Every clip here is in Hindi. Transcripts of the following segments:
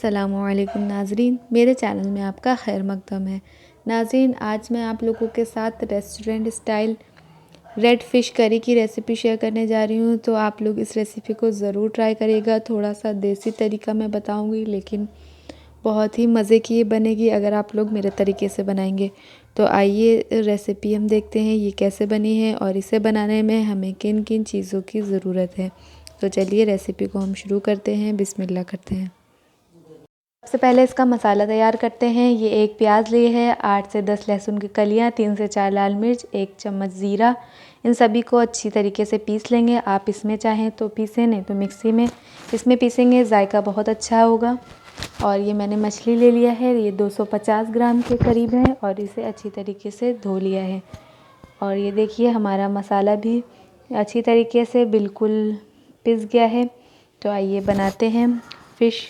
अस्सलामुअलैकुम नाज़रीन, मेरे चैनल में आपका खैर मकदम है। नाज़रीन, आज मैं आप लोगों के साथ restaurant style red fish curry की रेसिपी शेयर करने जा रही हूँ। तो आप लोग इस रेसिपी को ज़रूर ट्राई करिएगा। थोड़ा सा देसी तरीका मैं बताऊँगी, लेकिन बहुत ही मज़े की ये बनेगी अगर आप लोग मेरे तरीके से बनाएंगे। तो आइए रेसिपी हम देखते हैं ये कैसे बनी है और इसे बनाने में हमें किन किन चीज़ों की ज़रूरत है। तो चलिए रेसिपी को हम शुरू करते हैं। बिस्मिल्लाह करते हैं। सबसे पहले इसका मसाला तैयार करते हैं। ये एक प्याज लिए है, 8 से 10 लहसुन की कलियां, 3 से 4 लाल मिर्च, 1 चम्मच ज़ीरा। इन सभी को अच्छी तरीके से पीस लेंगे। आप इसमें चाहें तो पीसें, नहीं तो मिक्सी में इसमें पीसेंगे, जायका बहुत अच्छा होगा। और ये मैंने मछली ले लिया है, ये 250 ग्राम के करीब है और इसे अच्छी तरीके से धो लिया है। और ये देखिए हमारा मसाला भी अच्छी तरीके से बिल्कुल पिस गया है। तो आइए बनाते हैं फ़िश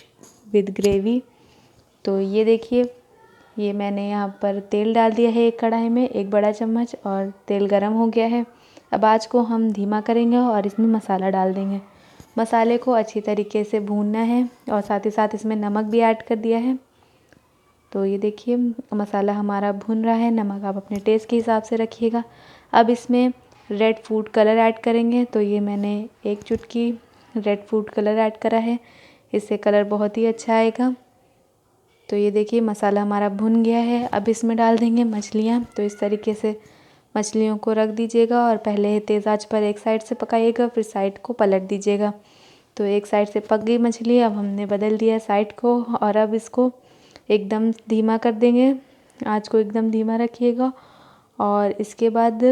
विद ग्रेवी। तो ये देखिए, ये मैंने यहाँ पर तेल डाल दिया है एक कढ़ाई में, 1 बड़ा चम्मच, और तेल गरम हो गया है। अब आँच को हम धीमा करेंगे और इसमें मसाला डाल देंगे। मसाले को अच्छी तरीके से भूनना है और साथ ही साथ इसमें नमक भी ऐड कर दिया है। तो ये देखिए मसाला हमारा भुन रहा है। नमक आप अपने टेस्ट के हिसाब से रखिएगा। अब इसमें रेड फूड कलर ऐड करेंगे। तो ये मैंने 1 चुटकी रेड फूड कलर ऐड करा है, इससे कलर बहुत ही अच्छा आएगा। तो ये देखिए मसाला हमारा भुन गया है। अब इसमें डाल देंगे मछलियाँ। तो इस तरीके से मछलियों को रख दीजिएगा और पहले तेज़ आंच पर एक साइड से पकाइएगा, फिर साइड को पलट दीजिएगा। तो एक साइड से पक गई मछली, अब हमने बदल दिया साइड को और अब इसको एकदम धीमा कर देंगे। आँच को एकदम धीमा रखिएगा और इसके बाद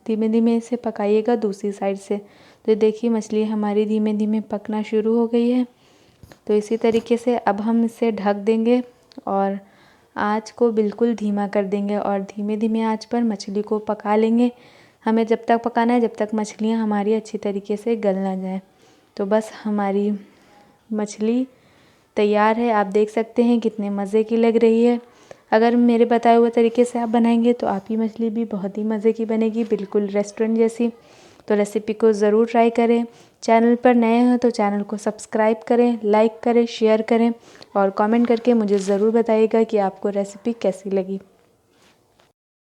धीमे धीमे इसे पकाइएगा दूसरी साइड से। तो देखिए मछली हमारी धीमे धीमे पकना शुरू हो गई है। तो इसी तरीके से अब हम इसे ढक देंगे और आँच को बिल्कुल धीमा कर देंगे और धीमे धीमे आँच पर मछली को पका लेंगे। हमें जब तक पकाना है जब तक मछलियाँ हमारी अच्छी तरीके से गल ना जाए। तो बस हमारी मछली तैयार है। आप देख सकते हैं कितने मज़े की लग रही है। अगर मेरे बताए हुए तरीके से आप बनाएंगे तो आपकी मछली भी बहुत ही मज़े की बनेगी, बिल्कुल रेस्टोरेंट जैसी। तो रेसिपी को ज़रूर ट्राई करें। चैनल पर नए हैं तो चैनल को सब्सक्राइब करें, लाइक करें, शेयर करें और कमेंट करके मुझे ज़रूर बताइएगा कि आपको रेसिपी कैसी लगी।